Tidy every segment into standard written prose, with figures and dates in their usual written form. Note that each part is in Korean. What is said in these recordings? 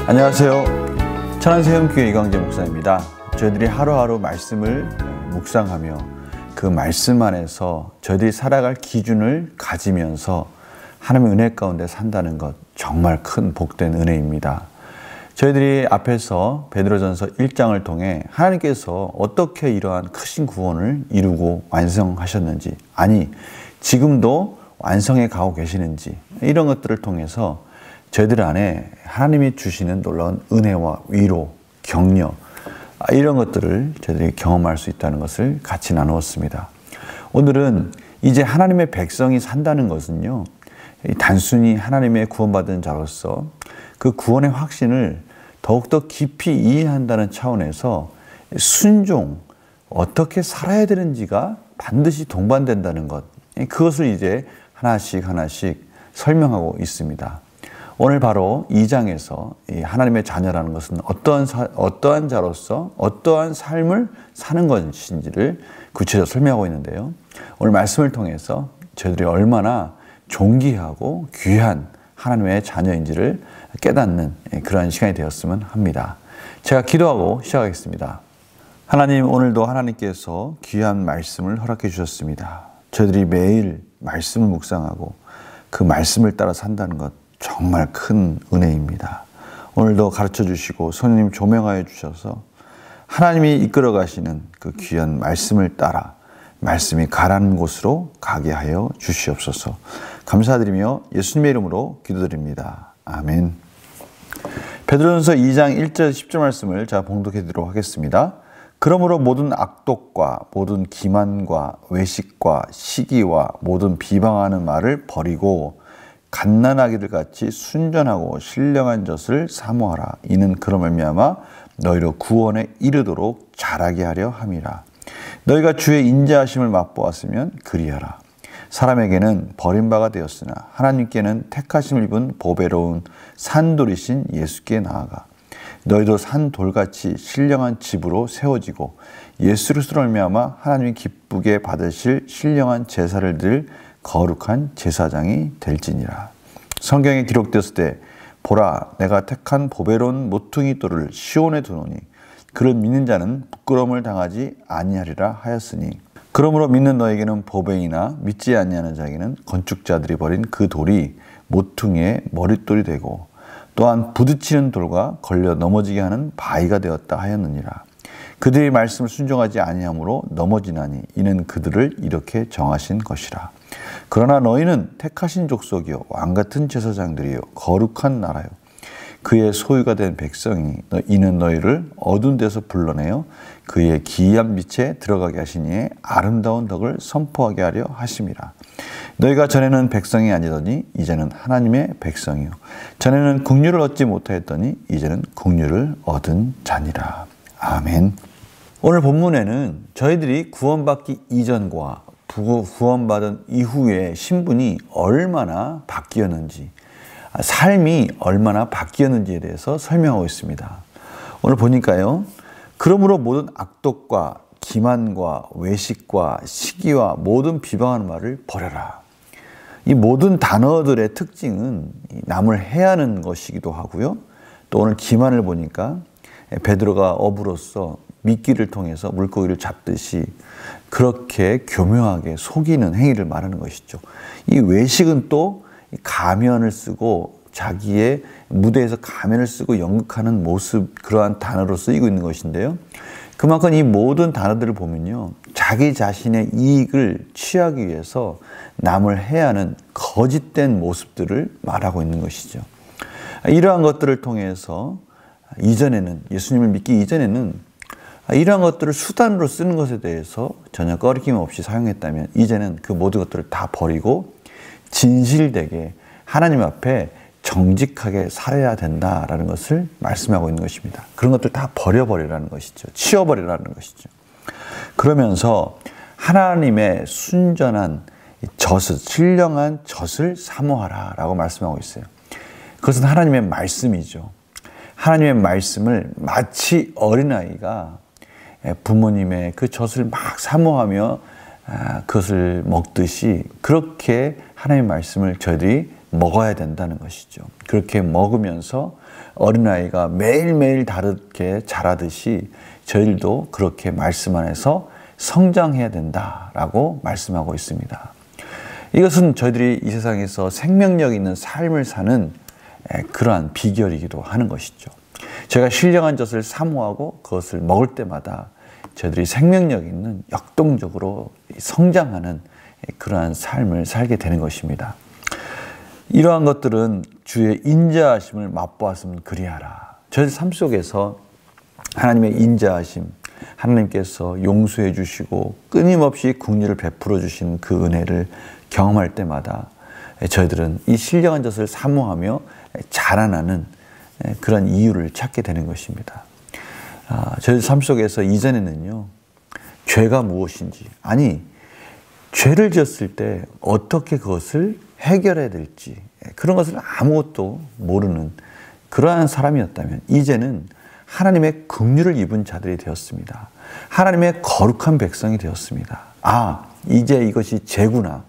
안녕하세요. 천안세움교회 이광재 목사입니다. 저희들이 하루하루 말씀을 묵상하며 그 말씀 안에서 저희들이 살아갈 기준을 가지면서 하나님의 은혜 가운데 산다는 것, 정말 큰 복된 은혜입니다. 저희들이 앞에서 베드로전서 1장을 통해 하나님께서 어떻게 이러한 크신 구원을 이루고 완성하셨는지, 아니 지금도 완성해 가고 계시는지, 이런 것들을 통해서 저희들 안에 하나님이 주시는 놀라운 은혜와 위로, 격려, 이런 것들을 저희들이 경험할 수 있다는 것을 같이 나누었습니다. 오늘은 이제 하나님의 백성이 산다는 것은요, 단순히 하나님의 구원받은 자로서 그 구원의 확신을 더욱더 깊이 이해한다는 차원에서 순종, 어떻게 살아야 되는지가 반드시 동반된다는 것, 그것을 이제 하나씩 설명하고 있습니다. 오늘 바로 2장에서 하나님의 자녀라는 것은 어떠한 자로서 어떠한 삶을 사는 것인지를 구체적으로 설명하고 있는데요. 오늘 말씀을 통해서 저희들이 얼마나 존귀하고 귀한 하나님의 자녀인지를 깨닫는 그런 시간이 되었으면 합니다. 제가 기도하고 시작하겠습니다. 하나님, 오늘도 하나님께서 귀한 말씀을 허락해 주셨습니다. 저희들이 매일 말씀을 묵상하고 그 말씀을 따라 산다는 것, 정말 큰 은혜입니다. 오늘도 가르쳐 주시고 성령님 조명하여 주셔서 하나님이 이끌어 가시는 그 귀한 말씀을 따라 말씀이 가라는 곳으로 가게 하여 주시옵소서. 감사드리며 예수님의 이름으로 기도드립니다. 아멘. 베드로전서 2장 1절 10절 말씀을 제가 봉독해 드리도록 하겠습니다. 그러므로 모든 악독과 모든 기만과 외식과 시기와 모든 비방하는 말을 버리고 갓난아기들 같이 순전하고 신령한 젖을 사모하라. 이는 그로 말미암아 너희로 구원에 이르도록 자라게 하려 함이라. 너희가 주의 인자하심을 맛보았으면 그리하라. 사람에게는 버림바가 되었으나 하나님께는 택하심을 입은 보배로운 산돌이신 예수께 나아가 너희도 산돌같이 신령한 집으로 세워지고 예수 그리스도로 말미암아 하나님이 기쁘게 받으실 신령한 제사를 드릴 거룩한 제사장이 될지니라. 성경에 기록되었을 때 보라, 내가 택한 보배로운 모퉁이 돌을 시온에 두노니 그를 믿는 자는 부끄러움을 당하지 아니하리라 하였으니, 그러므로 믿는 너에게는 보배이나 믿지 아니하는 자에게는 건축자들이 버린 그 돌이 모퉁이의 머릿돌이 되고 또한 부딪히는 돌과 걸려 넘어지게 하는 바위가 되었다 하였느니라. 그들이 말씀을 순종하지 아니하므로 넘어지나니 이는 그들을 이렇게 정하신 것이라. 그러나 너희는 택하신 족속이요 왕같은 제사장들이요 거룩한 나라요 그의 소유가 된 백성이, 이는 너희를 어두운 데서 불러내어 그의 기이한 빛에 들어가게 하시니 아름다운 덕을 선포하게 하려 하심이라. 너희가 전에는 백성이 아니더니 이제는 하나님의 백성이요 전에는 국류를 얻지 못하였더니 이제는 국류를 얻은 자니라. 아멘. 오늘 본문에는 저희들이 구원받기 이전과 구원받은 이후의 신분이 얼마나 바뀌었는지, 삶이 얼마나 바뀌었는지에 대해서 설명하고 있습니다. 오늘 보니까요, 그러므로 모든 악독과 기만과 외식과 시기와 모든 비방하는 말을 버려라. 이 모든 단어들의 특징은 남을 해하는 것이기도 하고요. 또 오늘 기만을 보니까 베드로가 어부로서 미끼를 통해서 물고기를 잡듯이 그렇게 교묘하게 속이는 행위를 말하는 것이죠. 이 외식은 또 가면을 쓰고 자기의 무대에서 가면을 쓰고 연극하는 모습, 그러한 단어로 쓰이고 있는 것인데요. 그만큼 이 모든 단어들을 보면요, 자기 자신의 이익을 취하기 위해서 남을 해하는 거짓된 모습들을 말하고 있는 것이죠. 이러한 것들을 통해서 이전에는, 예수님을 믿기 이전에는 이러한 것들을 수단으로 쓰는 것에 대해서 전혀 꺼리낌 없이 사용했다면, 이제는 그 모든 것들을 다 버리고 진실되게 하나님 앞에 정직하게 살아야 된다라는 것을 말씀하고 있는 것입니다. 그런 것들 다 버려버리라는 것이죠. 치워버리라는 것이죠. 그러면서 하나님의 순전한 젖을, 신령한 젖을 사모하라 라고 말씀하고 있어요. 그것은 하나님의 말씀이죠. 하나님의 말씀을 마치 어린아이가 부모님의 그 젖을 막 사모하며 그것을 먹듯이, 그렇게 하나님의 말씀을 저희들이 먹어야 된다는 것이죠. 그렇게 먹으면서 어린아이가 매일매일 다르게 자라듯이 저희들도 그렇게 말씀 안에서 성장해야 된다라고 말씀하고 있습니다. 이것은 저희들이 이 세상에서 생명력 있는 삶을 사는 그러한 비결이기도 하는 것이죠. 제가 신령한 젖을 사모하고 그것을 먹을 때마다 저희들이 생명력 있는 역동적으로 성장하는 그러한 삶을 살게 되는 것입니다. 이러한 것들은 주의 인자하심을 맛보았으면 그리하라. 저희 삶 속에서 하나님의 인자하심, 하나님께서 용서해 주시고 끊임없이 긍휼을 베풀어 주신 그 은혜를 경험할 때마다 저희들은 이 신령한 젖을 사모하며 자라나는 그런 이유를 찾게 되는 것입니다. 저희 삶 속에서 이전에는요, 죄가 무엇인지, 아니 죄를 지었을 때 어떻게 그것을 해결해야 될지 그런 것을 아무것도 모르는 그러한 사람이었다면 이제는 하나님의 긍휼을 입은 자들이 되었습니다. 하나님의 거룩한 백성이 되었습니다. 이제 이것이 죄구나,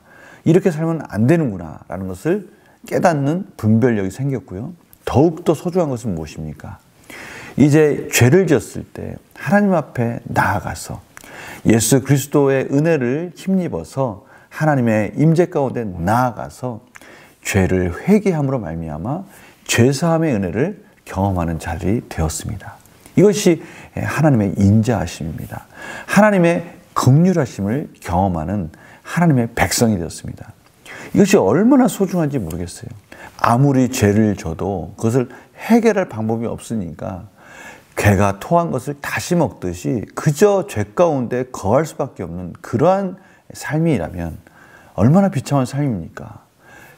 이렇게 살면 안 되는구나 라는 것을 깨닫는 분별력이 생겼고요. 더욱더 소중한 것은 무엇입니까? 이제 죄를 지었을 때 하나님 앞에 나아가서 예수 그리스도의 은혜를 힘입어서 하나님의 임재 가운데 나아가서 죄를 회개함으로 말미암아 죄사함의 은혜를 경험하는 자들이 되었습니다. 이것이 하나님의 인자하심입니다. 하나님의 긍휼하심을 경험하는 하나님의 백성이 되었습니다. 이것이 얼마나 소중한지 모르겠어요. 아무리 죄를 져도 그것을 해결할 방법이 없으니까 개가 토한 것을 다시 먹듯이 그저 죄 가운데 거할 수밖에 없는 그러한 삶이라면 얼마나 비참한 삶입니까?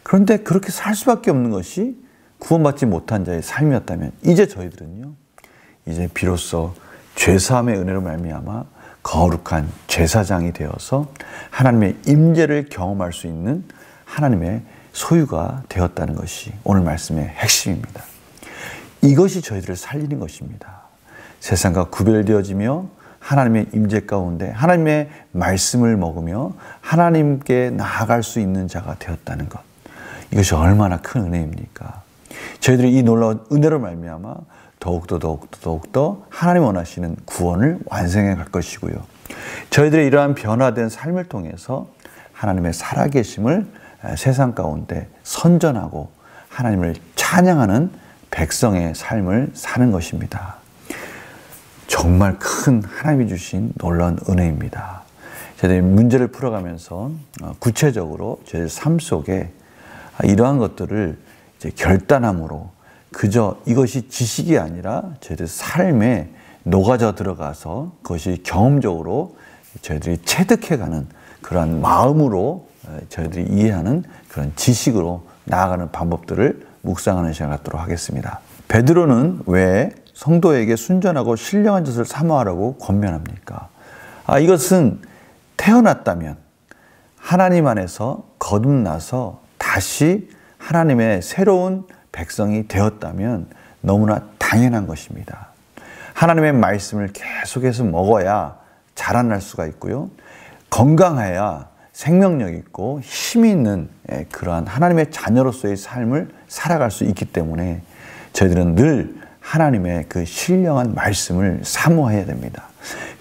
그런데 그렇게 살 수밖에 없는 것이 구원받지 못한 자의 삶이었다면 이제 저희들은요, 이제 비로소 죄사함의 은혜로 말미암아 거룩한 제사장이 되어서 하나님의 임재를 경험할 수 있는 하나님의 소유가 되었다는 것이 오늘 말씀의 핵심입니다. 이것이 저희들을 살리는 것입니다. 세상과 구별되어지며 하나님의 임재 가운데 하나님의 말씀을 먹으며 하나님께 나아갈 수 있는 자가 되었다는 것, 이것이 얼마나 큰 은혜입니까? 저희들이 이 놀라운 은혜로 말미암아 더욱더 하나님 원하시는 구원을 완성해 갈 것이고요. 저희들의 이러한 변화된 삶을 통해서 하나님의 살아계심을 세상 가운데 선전하고 하나님을 찬양하는 백성의 삶을 사는 것입니다. 정말 큰 하나님이 주신 놀라운 은혜입니다. 저희들이 문제를 풀어가면서 구체적으로 저희 삶 속에 이러한 것들을 이제 결단함으로 그저 이것이 지식이 아니라 저희들 삶에 녹아져 들어가서 그것이 경험적으로 저희들이 체득해가는 그러한 마음으로 저희들이 이해하는 그런 지식으로 나아가는 방법들을 묵상하는 시간 갖도록 하겠습니다. 베드로는 왜 성도에게 순전하고 신령한 젖을 사모하라고 권면합니까? 이것은 태어났다면 하나님 안에서 거듭나서 다시 하나님의 새로운 백성이 되었다면 너무나 당연한 것입니다. 하나님의 말씀을 계속해서 먹어야 자라날 수가 있고요. 건강해야 생명력 있고 힘이 있는 그러한 하나님의 자녀로서의 삶을 살아갈 수 있기 때문에 저희들은 늘 하나님의 그 신령한 말씀을 사모해야 됩니다.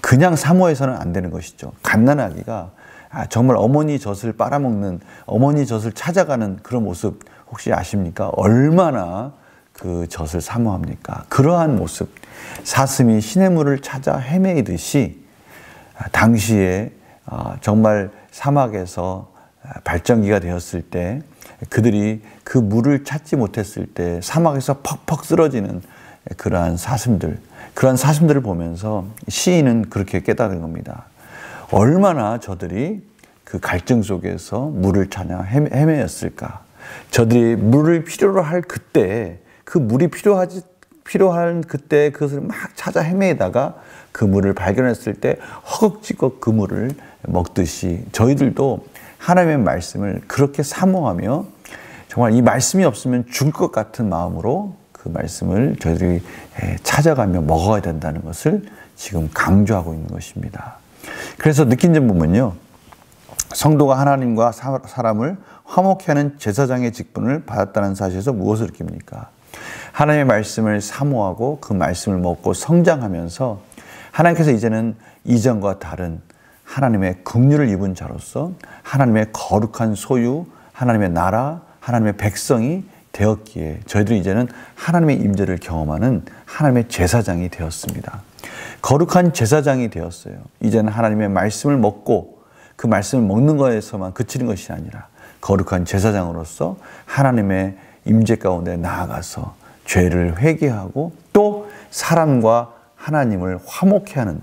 그냥 사모해서는 안 되는 것이죠. 갓난아기가 정말 어머니 젖을 빨아먹는, 어머니 젖을 찾아가는 그런 모습 혹시 아십니까? 얼마나 그 젖을 사모합니까? 그러한 모습, 사슴이 시냇물을 찾아 헤매이듯이 당시에 정말 사막에서 발전기가 되었을 때 그들이 그 물을 찾지 못했을 때 사막에서 퍽퍽 쓰러지는 그러한 사슴들을 보면서 시인은 그렇게 깨달은 겁니다. 얼마나 저들이 그 갈증 속에서 물을 찾아 헤매였을까. 저들이 물을 필요로 할 그때, 그 물이 필요한 그때 그것을 막 찾아 헤매다가 그 물을 발견했을 때 허겁지겁 그 물을 먹듯이 저희들도 하나님의 말씀을 그렇게 사모하며 정말 이 말씀이 없으면 죽을 것 같은 마음으로 그 말씀을 저희들이 찾아가며 먹어야 된다는 것을 지금 강조하고 있는 것입니다. 그래서 느낀 점 보면요, 성도가 하나님과 사람을 화목케 하는 제사장의 직분을 받았다는 사실에서 무엇을 느낍니까? 하나님의 말씀을 사모하고 그 말씀을 먹고 성장하면서 하나님께서 이제는 이전과 다른 하나님의 긍휼을 입은 자로서 하나님의 거룩한 소유, 하나님의 나라, 하나님의 백성이 되었기에 저희들이 이제는 하나님의 임재를 경험하는 하나님의 제사장이 되었습니다. 거룩한 제사장이 되었어요. 이제는 하나님의 말씀을 먹고 그 말씀을 먹는 것에서만 그치는 것이 아니라 거룩한 제사장으로서 하나님의 임재 가운데 나아가서 죄를 회개하고 또 사람과 하나님을 화목케 하는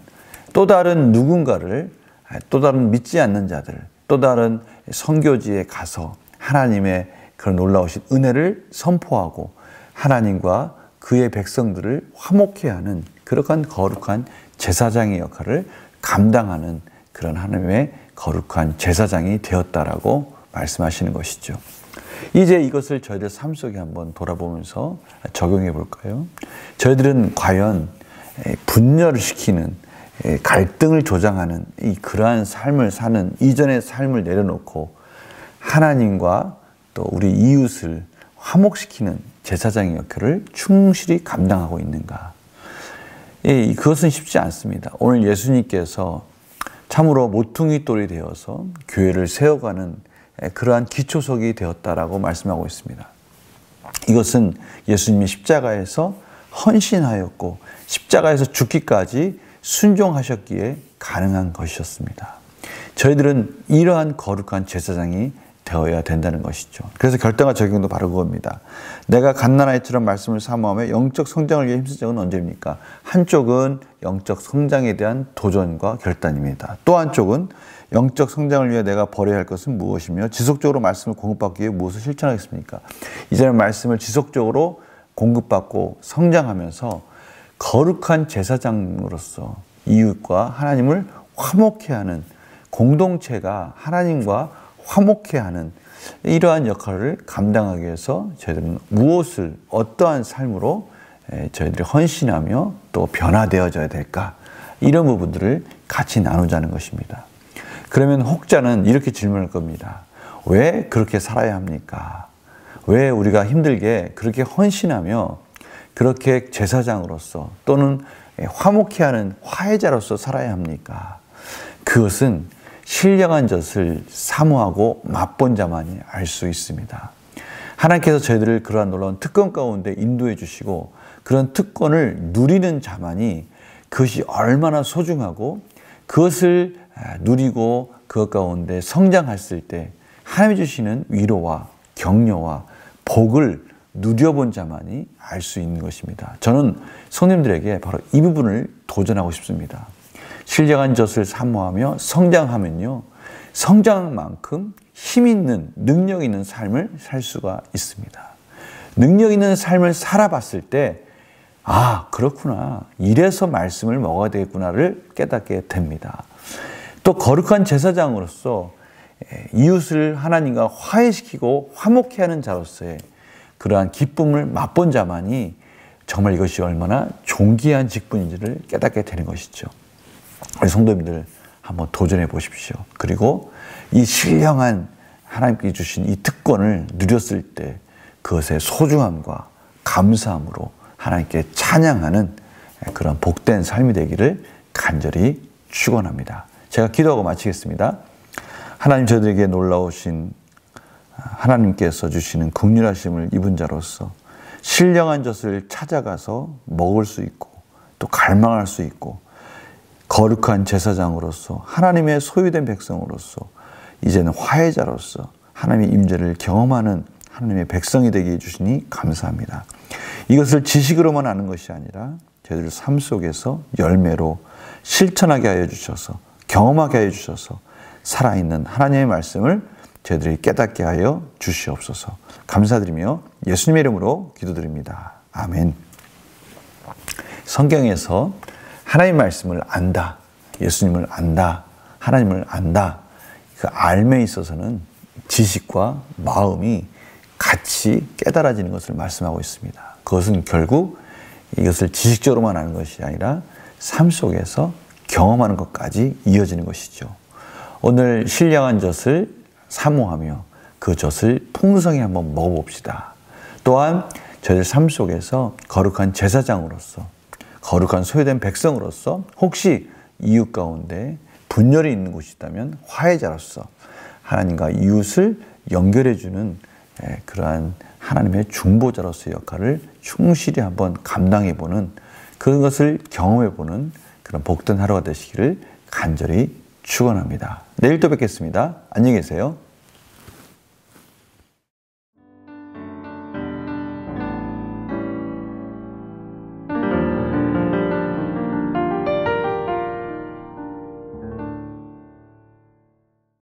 또 다른 누군가를, 또 다른 믿지 않는 자들, 또 다른 선교지에 가서 하나님의 그런 놀라우신 은혜를 선포하고 하나님과 그의 백성들을 화목케 하는 그러한 거룩한 제사장의 역할을 감당하는 그런 하나님의 거룩한 제사장이 되었다라고 말씀하시는 것이죠. 이제 이것을 저희들 삶 속에 한번 돌아보면서 적용해 볼까요? 저희들은 과연 분열을 시키는, 갈등을 조장하는 그러한 삶을 사는 이전의 삶을 내려놓고 하나님과 또 우리 이웃을 화목시키는 제사장의 역할을 충실히 감당하고 있는가? 그것은 쉽지 않습니다. 오늘 예수님께서 참으로 모퉁이 돌이 되어서 교회를 세워가는 그러한 기초석이 되었다라고 말씀하고 있습니다. 이것은 예수님이 십자가에서 헌신하였고 십자가에서 죽기까지 순종하셨기에 가능한 것이었습니다. 저희들은 이러한 거룩한 제사장이 되어야 된다는 것이죠. 그래서 결단과 적용도 바로 그겁니다. 내가 갓난아이처럼 말씀을 사모하며 영적 성장을 위해 힘쓴 적은 언제입니까? 한쪽은 영적 성장에 대한 도전과 결단입니다. 또 한쪽은 영적 성장을 위해 내가 버려야 할 것은 무엇이며 지속적으로 말씀을 공급받기 위해 무엇을 실천하겠습니까? 이제는 말씀을 지속적으로 공급받고 성장하면서 거룩한 제사장으로서 이웃과 하나님을 화목케 하는 공동체가 하나님과 화목케 하는 이러한 역할을 감당하기 위해서 저희들은 무엇을 어떠한 삶으로 저희들이 헌신하며 또 변화되어져야 될까? 이런 부분들을 같이 나누자는 것입니다. 그러면 혹자는 이렇게 질문할 겁니다. 왜 그렇게 살아야 합니까? 왜 우리가 힘들게 그렇게 헌신하며 그렇게 제사장으로서 또는 화목케 하는 화해자로서 살아야 합니까? 그것은 신령한 젖을 사모하고 맛본 자만이 알 수 있습니다. 하나님께서 저희들을 그러한 놀라운 특권 가운데 인도해 주시고 그런 특권을 누리는 자만이 그것이 얼마나 소중하고 그것을 누리고 그것 가운데 성장했을 때 하나님이 주시는 위로와 격려와 복을 누려본 자만이 알 수 있는 것입니다. 저는 성님들에게 바로 이 부분을 도전하고 싶습니다. 신령한 젖을 사모하며 성장하면요, 성장만큼 힘 있는, 능력 있는 삶을 살 수가 있습니다. 능력 있는 삶을 살아봤을 때, 아, 그렇구나. 이래서 말씀을 먹어야 되겠구나를 깨닫게 됩니다. 또 거룩한 제사장으로서 이웃을 하나님과 화해시키고 화목케 하는 자로서의 그러한 기쁨을 맛본 자만이 정말 이것이 얼마나 존귀한 직분인지를 깨닫게 되는 것이죠. 우리 성도님들 한번 도전해 보십시오. 그리고 이 신령한 하나님께 주신 이 특권을 누렸을 때 그것의 소중함과 감사함으로 하나님께 찬양하는 그런 복된 삶이 되기를 간절히 축원합니다. 제가 기도하고 마치겠습니다. 하나님, 저희들에게 놀라우신 하나님께서 주시는 긍휼하심을 입은 자로서 신령한 젖을 찾아가서 먹을 수 있고 또 갈망할 수 있고 거룩한 제사장으로서 하나님의 소유된 백성으로서 이제는 화해자로서 하나님의 임재를 경험하는 하나님의 백성이 되게 해주시니 감사합니다. 이것을 지식으로만 아는 것이 아니라 저희들 삶 속에서 열매로 실천하게 하여 주셔서 경험하게 하여 주셔서 살아있는 하나님의 말씀을 저희들이 깨닫게 하여 주시옵소서. 감사드리며 예수님의 이름으로 기도드립니다. 아멘. 성경에서 하나님의 말씀을 안다, 예수님을 안다, 하나님을 안다, 그 알매 있어서는 지식과 마음이 같이 깨달아지는 것을 말씀하고 있습니다. 그것은 결국 이것을 지식적으로만 아는 것이 아니라 삶 속에서 경험하는 것까지 이어지는 것이죠. 오늘 신령한 젖을 사모하며 그 젖을 풍성히 한번 먹어봅시다. 또한 저희들 삶 속에서 거룩한 제사장으로서, 거룩한 소유된 백성으로서 혹시 이웃 가운데 분열이 있는 곳이 있다면 화해자로서 하나님과 이웃을 연결해주는 그러한 하나님의 중보자로서의 역할을 충실히 한번 감당해보는, 그런 것을 경험해보는 그런 복된 하루가 되시기를 간절히 축원합니다. 내일 또 뵙겠습니다. 안녕히 계세요.